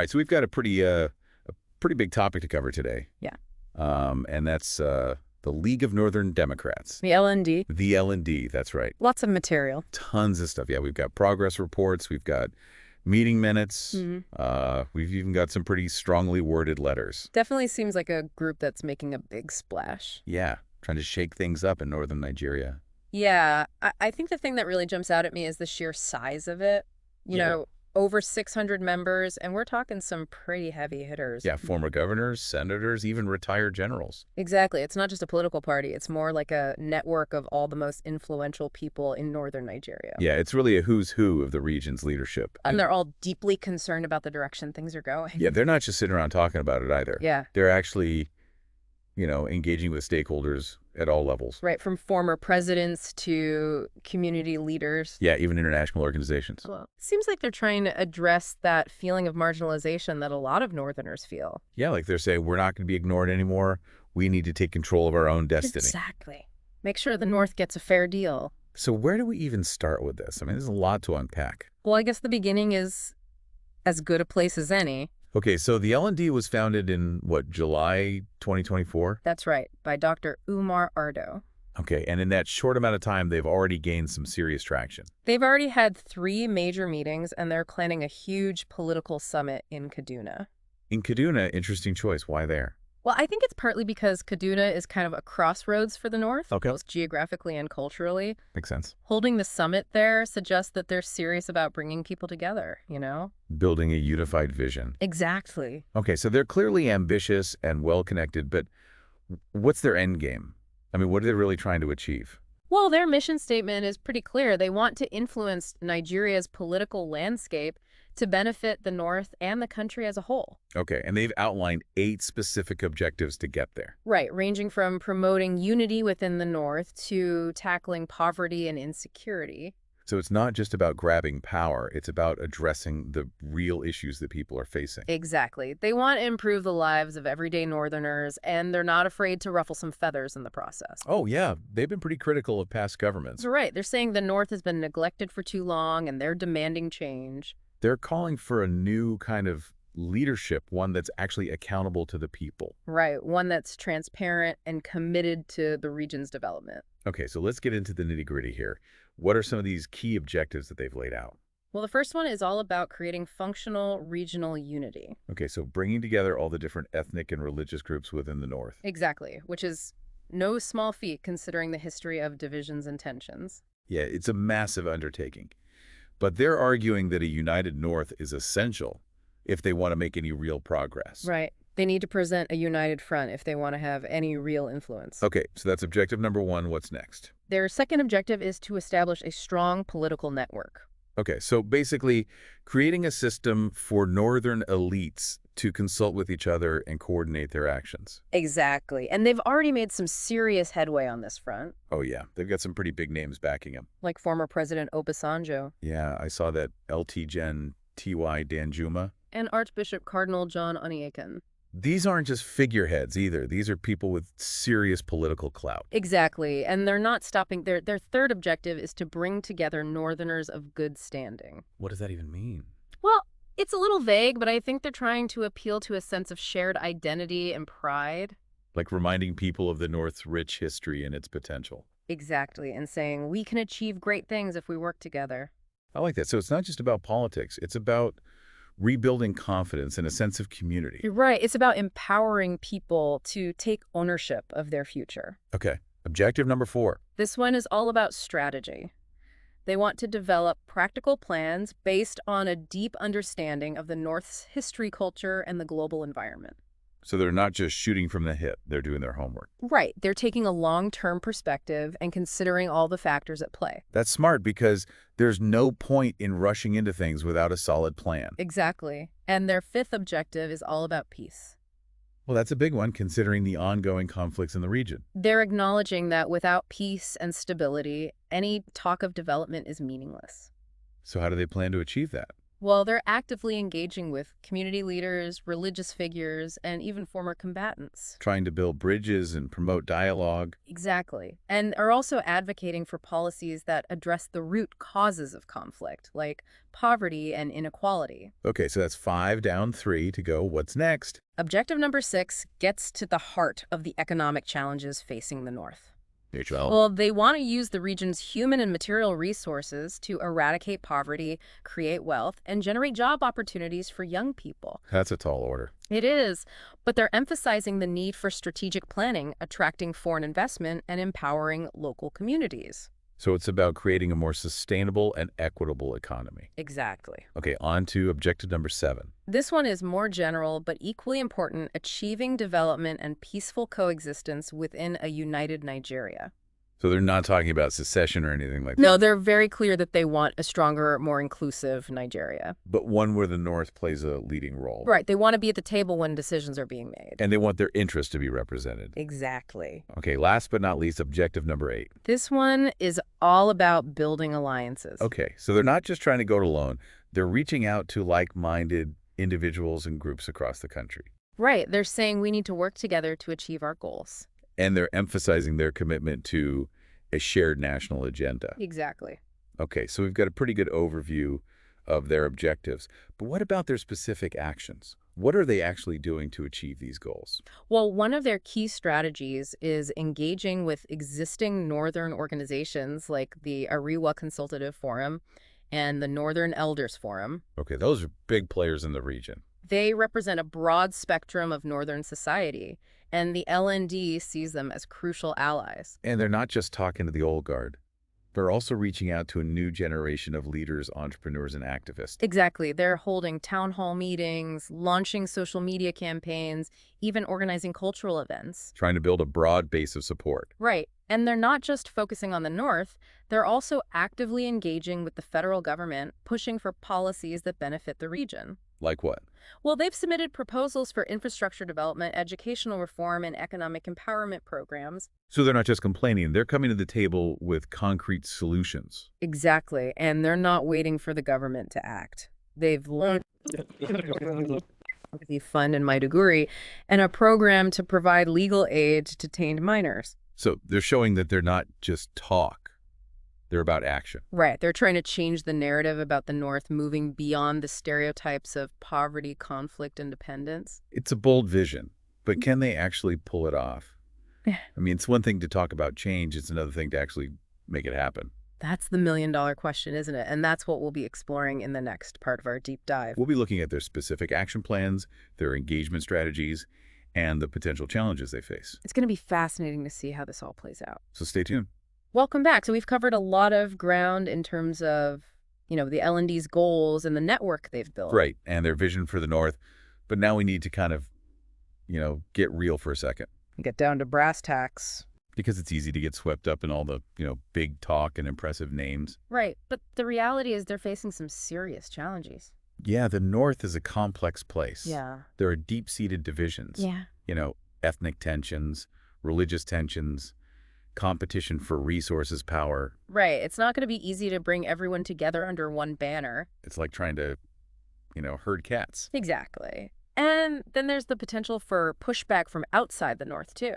All right, so we've got a pretty big topic to cover today. Yeah. And that's the League of Northern Democrats. The LND. The L&D, that's right. Lots of material. Tons of stuff. Yeah, we've got progress reports. We've got meeting minutes. We've even got some pretty strongly worded letters. Definitely seems like a group that's making a big splash. Yeah, trying to shake things up in northern Nigeria. Yeah, I think the thing that really jumps out at me is the sheer size of it. You know, over 600 members, and we're talking some pretty heavy hitters. Yeah, former governors, senators, even retired generals. Exactly. It's not just a political party. It's more like a network of all the most influential people in northern Nigeria. Yeah, it's really a who's who of the region's leadership. And they're all deeply concerned about the direction things are going. Yeah, they're not just sitting around talking about it either. Yeah. They're actually, engaging with stakeholders at all levels. Right, from former presidents to community leaders. Yeah, even international organizations. Well, it seems like they're trying to address that feeling of marginalization that a lot of Northerners feel. Yeah, like they're saying, we're not going to be ignored anymore. We need to take control of our own destiny. Exactly. Make sure the North gets a fair deal. So where do we even start with this? I mean, there's a lot to unpack. Well, I guess the beginning is as good a place as any. Okay, so the L&D was founded in, July 2024? That's right, by Dr. Umar Ardo. Okay, and in that short amount of time, they've already gained some serious traction. They've already had 3 major meetings, and they're planning a huge political summit in Kaduna. In Kaduna, interesting choice. Why there? Well, I think it's partly because Kaduna is kind of a crossroads for the North, both geographically and culturally. Makes sense. Holding the summit there suggests that they're serious about bringing people together, Building a unified vision. Exactly. Okay, so they're clearly ambitious and well-connected, but what's their end game? I mean, what are they really trying to achieve? Well, their mission statement is pretty clear. They want to influence Nigeria's political landscape to benefit the North and the country as a whole. Okay, and they've outlined 8 specific objectives to get there. Right, ranging from promoting unity within the North to tackling poverty and insecurity. So it's not just about grabbing power, it's about addressing the real issues that people are facing. Exactly. They want to improve the lives of everyday Northerners, and they're not afraid to ruffle some feathers in the process. Oh, yeah. They've been pretty critical of past governments. Right. They're saying the North has been neglected for too long, and they're demanding change. They're calling for a new kind of leadership, one that's actually accountable to the people. Right. One that's transparent and committed to the region's development. Okay, so let's get into the nitty-gritty here. What are some of these key objectives that they've laid out? Well, the first one is all about creating functional regional unity. Okay, so bringing together all the different ethnic and religious groups within the North. Exactly, which is no small feat considering the history of divisions and tensions. Yeah, it's a massive undertaking. But they're arguing that a united North is essential if they want to make any real progress. Right. They need to present a united front if they want to have any real influence. Okay, so that's objective number 1. What's next? Their second objective is to establish a strong political network. Okay, so basically creating a system for northern elites to consult with each other and coordinate their actions. Exactly. And they've already made some serious headway on this front. Oh, yeah. They've got some pretty big names backing them. Like former President Obasanjo. Yeah, I saw that LT Gen T.Y. Danjuma. And Archbishop Cardinal John Onyekan. These aren't just figureheads either. These are people with serious political clout. Exactly. And they're not stopping. Their third objective is to bring together Northerners of good standing. What does that even mean? Well, it's a little vague, but I think they're trying to appeal to a sense of shared identity and pride. Like reminding people of the North's rich history and its potential. Exactly. And saying we can achieve great things if we work together. I like that. So it's not just about politics. It's about rebuilding confidence and a sense of community. You're right. It's about empowering people to take ownership of their future. Okay. Objective number 4. This one is all about strategy. They want to develop practical plans based on a deep understanding of the North's history, culture, and the global environment. So they're not just shooting from the hip. They're doing their homework. Right. They're taking a long-term perspective and considering all the factors at play. That's smart because there's no point in rushing into things without a solid plan. Exactly. And their 5th objective is all about peace. Well, that's a big one considering the ongoing conflicts in the region. They're acknowledging that without peace and stability, any talk of development is meaningless. So how do they plan to achieve that? Well, they're actively engaging with community leaders, religious figures, and even former combatants. Trying to build bridges and promote dialogue. Exactly. And are also advocating for policies that address the root causes of conflict, like poverty and inequality. Okay, so that's 5 down, 3 to go. What's next? Objective number 6 gets to the heart of the economic challenges facing the North. H12. Well, they want to use the region's human and material resources to eradicate poverty, create wealth, and generate job opportunities for young people. That's a tall order. It is, but they're emphasizing the need for strategic planning, attracting foreign investment, and empowering local communities. So it's about creating a more sustainable and equitable economy. Exactly. Okay, on to objective number 7. This one is more general, but equally important, achieving development and peaceful coexistence within a united Nigeria. So they're not talking about secession or anything like that. No, they're very clear that they want a stronger, more inclusive Nigeria. But one where the North plays a leading role. Right. They want to be at the table when decisions are being made. And they want their interests to be represented. Exactly. Okay, last but not least, objective number 8. This one is all about building alliances. Okay, so they're not just trying to go it alone. They're reaching out to like-minded individuals and groups across the country. Right. They're saying we need to work together to achieve our goals. And they're emphasizing their commitment to a shared national agenda. Exactly. Okay, so we've got a pretty good overview of their objectives. But what about their specific actions? What are they actually doing to achieve these goals? Well, one of their key strategies is engaging with existing Northern organizations like the Ariwa Consultative Forum and the Northern Elders Forum. Okay, those are big players in the region. They represent a broad spectrum of Northern society, and the LND sees them as crucial allies. And they're not just talking to the old guard. They're also reaching out to a new generation of leaders, entrepreneurs, and activists. Exactly. They're holding town hall meetings, launching social media campaigns, even organizing cultural events. Trying to build a broad base of support. Right. And they're not just focusing on the North, they're also actively engaging with the federal government, pushing for policies that benefit the region. Like what? Well, they've submitted proposals for infrastructure development, educational reform, and economic empowerment programs. So they're not just complaining, they're coming to the table with concrete solutions. Exactly. And they're not waiting for the government to act. They've launched the fund in Maiduguri and a program to provide legal aid to detained minors. So they're showing that they're not just talk, they're about action. Right. They're trying to change the narrative about the North, moving beyond the stereotypes of poverty, conflict, and dependence. It's a bold vision, but can they actually pull it off? I mean, it's one thing to talk about change, it's another thing to actually make it happen. That's the million-dollar question, isn't it? And that's what we'll be exploring in the next part of our deep dive. We'll be looking at their specific action plans, their engagement strategies, and the potential challenges they face. It's going to be fascinating to see how this all plays out. So stay tuned. Welcome back. So we've covered a lot of ground in terms of, the L&D's goals and the network they've built. Right, and their vision for the North. But now we need to kind of, get real for a second. Get down to brass tacks. Because it's easy to get swept up in all the, big talk and impressive names. Right, but the reality is they're facing some serious challenges. Yeah, the North is a complex place. Yeah. There are deep-seated divisions. Yeah. Ethnic tensions, religious tensions, competition for resources, power. Right. It's not going to be easy to bring everyone together under one banner. It's like trying to, herd cats. Exactly. And then there's the potential for pushback from outside the North, too.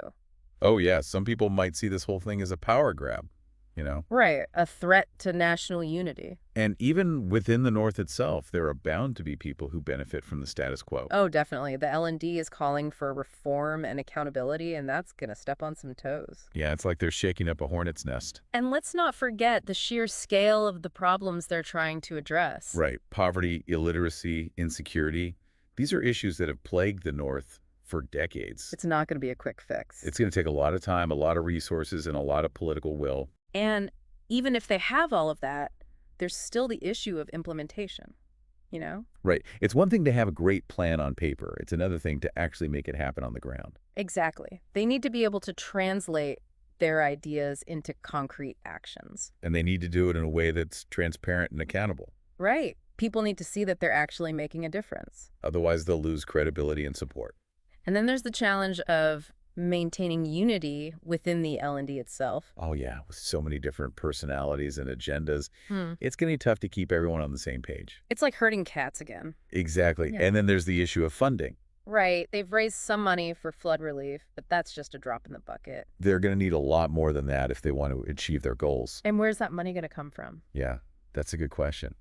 Oh, yeah, some people might see this whole thing as a power grab, Right. A threat to national unity. And even within the North itself, there are bound to be people who benefit from the status quo. Oh, definitely. The L&D is calling for reform and accountability, and that's going to step on some toes. Yeah, it's like they're shaking up a hornet's nest. And let's not forget the sheer scale of the problems they're trying to address. Right. Poverty, illiteracy, insecurity. These are issues that have plagued the North for decades. It's not going to be a quick fix. It's going to take a lot of time, a lot of resources, and a lot of political will. And even if they have all of that, there's still the issue of implementation, Right. It's one thing to have a great plan on paper. It's another thing to actually make it happen on the ground. Exactly. They need to be able to translate their ideas into concrete actions. And they need to do it in a way that's transparent and accountable. Right. People need to see that they're actually making a difference. Otherwise, they'll lose credibility and support. And then there's the challenge of maintaining unity within the L&D itself. Oh, yeah, with so many different personalities and agendas, Hmm. it's going to be tough to keep everyone on the same page. It's like herding cats again. Exactly. Yeah. And then there's the issue of funding. Right. They've raised some money for flood relief, but that's just a drop in the bucket. They're going to need a lot more than that if they want to achieve their goals. And where's that money going to come from? Yeah, that's a good question.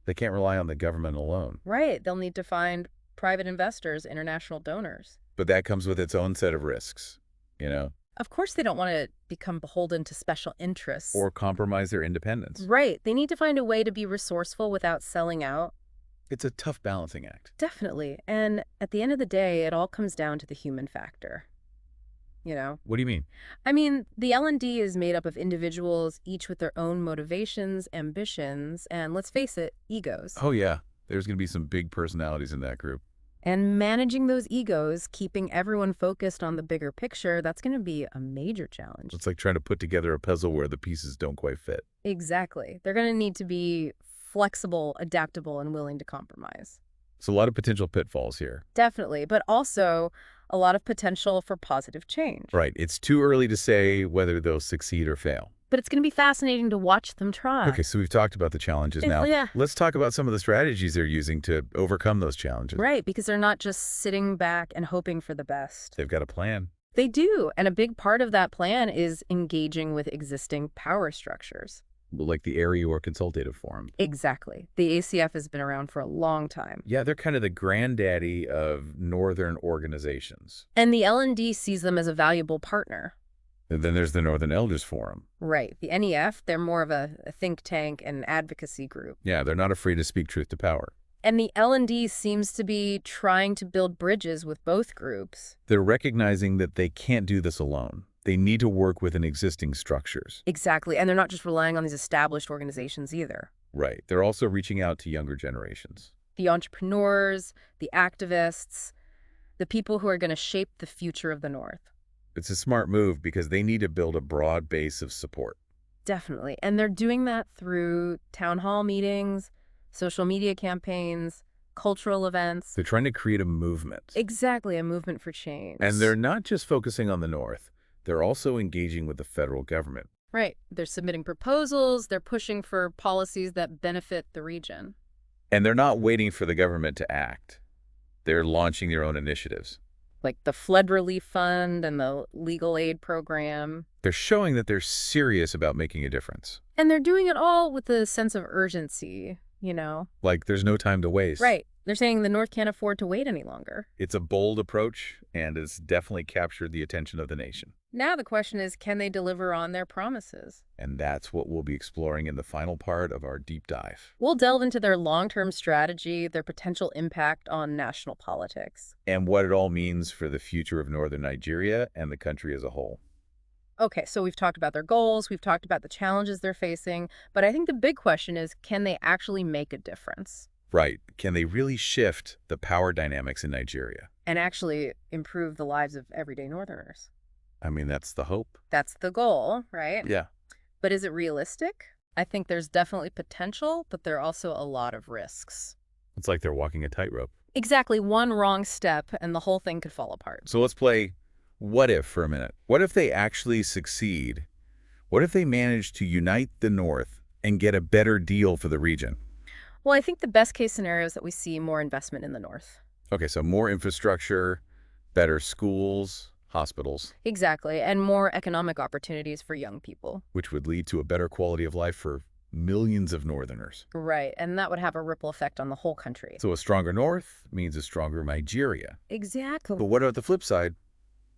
They can't rely on the government alone. Right. They'll need to find private investors, international donors. But that comes with its own set of risks, you know, Of course, they don't want to become beholden to special interests. or compromise their independence. Right. They need to find a way to be resourceful without selling out. It's a tough balancing act. Definitely. And at the end of the day, it all comes down to the human factor. You know? What do you mean? I mean, the L&D is made up of individuals, each with their own motivations, ambitions, and let's face it, egos. Oh, yeah. There's going to be some big personalities in that group. And managing those egos, keeping everyone focused on the bigger picture, that's going to be a major challenge. It's like trying to put together a puzzle where the pieces don't quite fit. Exactly. They're going to need to be flexible, adaptable, and willing to compromise. So a lot of potential pitfalls here. Definitely, but also a lot of potential for positive change. Right. It's too early to say whether they'll succeed or fail. But it's going to be fascinating to watch them try. Okay, so we've talked about the challenges now. Yeah. Let's talk about some of the strategies they're using to overcome those challenges. Right, because they're not just sitting back and hoping for the best. They've got a plan. They do, and a big part of that plan is engaging with existing power structures. Like the Area or Consultative Forum. Exactly. The ACF has been around for a long time. Yeah, they're kind of the granddaddy of northern organizations. And the L&D sees them as a valuable partner. And then there's the Northern Elders Forum. Right. The NEF, they're more of a think tank and advocacy group. Yeah, they're not afraid to speak truth to power. And the L&D seems to be trying to build bridges with both groups. They're recognizing that they can't do this alone. They need to work within existing structures. Exactly. And they're not just relying on these established organizations either. Right. They're also reaching out to younger generations. The entrepreneurs, the activists, the people who are going to shape the future of the North. It's a smart move because they need to build a broad base of support. Definitely. And they're doing that through town hall meetings, social media campaigns, cultural events. They're trying to create a movement. Exactly, a movement for change. And they're not just focusing on the North. They're also engaging with the federal government. Right. They're submitting proposals. They're pushing for policies that benefit the region. And they're not waiting for the government to act. They're launching their own initiatives. Like the Flood Relief Fund and the Legal Aid Program. They're showing that they're serious about making a difference. And they're doing it all with a sense of urgency, you know? Like there's no time to waste. Right. They're saying the North can't afford to wait any longer. It's a bold approach, and it's definitely captured the attention of the nation. Now the question is, can they deliver on their promises? And that's what we'll be exploring in the final part of our deep dive. We'll delve into their long-term strategy, their potential impact on national politics. And what it all means for the future of northern Nigeria and the country as a whole. Okay, so we've talked about their goals, we've talked about the challenges they're facing, but I think the big question is, can they actually make a difference? Right. Can they really shift the power dynamics in Nigeria? And actually improve the lives of everyday Northerners? I mean, that's the hope. That's the goal, right? Yeah. But is it realistic? I think there's definitely potential, but there are also a lot of risks. It's like they're walking a tightrope. Exactly, one wrong step and the whole thing could fall apart. So let's play what if for a minute. What if they actually succeed? What if they manage to unite the North and get a better deal for the region? Well, I think the best case scenario is that we see more investment in the North. Okay, so more infrastructure, better schools, hospitals. Exactly, and more economic opportunities for young people. Which would lead to a better quality of life for millions of Northerners. Right, and that would have a ripple effect on the whole country. So a stronger North means a stronger Nigeria. Exactly. But what about the flip side?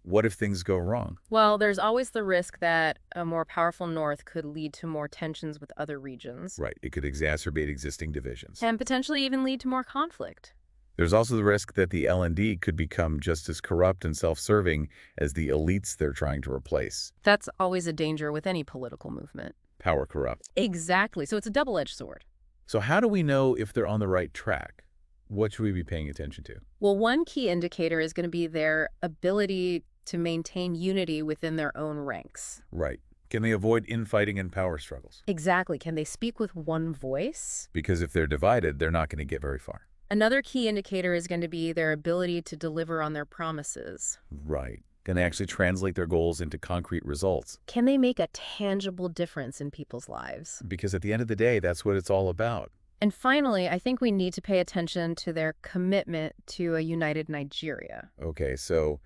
What if things go wrong? Well, there's always the risk that a more powerful North could lead to more tensions with other regions. Right, it could exacerbate existing divisions. And potentially even lead to more conflict. There's also the risk that the L&D could become just as corrupt and self-serving as the elites they're trying to replace. That's always a danger with any political movement. Power corrupt. Exactly, so it's a double-edged sword. So how do we know if they're on the right track? What should we be paying attention to? Well, one key indicator is going to be their ability to maintain unity within their own ranks. Right. Can they avoid infighting and power struggles? Exactly. Can they speak with one voice? Because if they're divided, they're not going to get very far. Another key indicator is going to be their ability to deliver on their promises. Right. Can they actually translate their goals into concrete results? Can they make a tangible difference in people's lives? Because at the end of the day, that's what it's all about. And finally, I think we need to pay attention to their commitment to a united Nigeria. Okay, so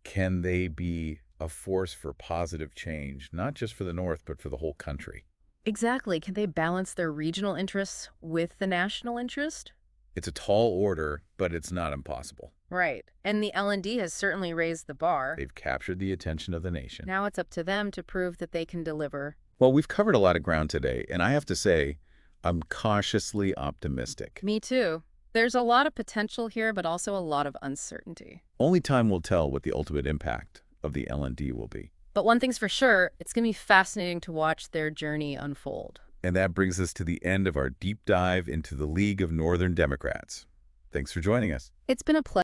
can they be a force for positive change, not just for the North, but for the whole country? Exactly. Can they balance their regional interests with the national interest? It's a tall order, but it's not impossible. Right. And the L&D has certainly raised the bar. They've captured the attention of the nation. Now it's up to them to prove that they can deliver. Well, we've covered a lot of ground today, and I have to say, I'm cautiously optimistic. Me too. There's a lot of potential here, but also a lot of uncertainty. Only time will tell what the ultimate impact of the L&D will be. But one thing's for sure, it's going to be fascinating to watch their journey unfold. And that brings us to the end of our deep dive into the League of Northern Democrats. Thanks for joining us. It's been a pleasure.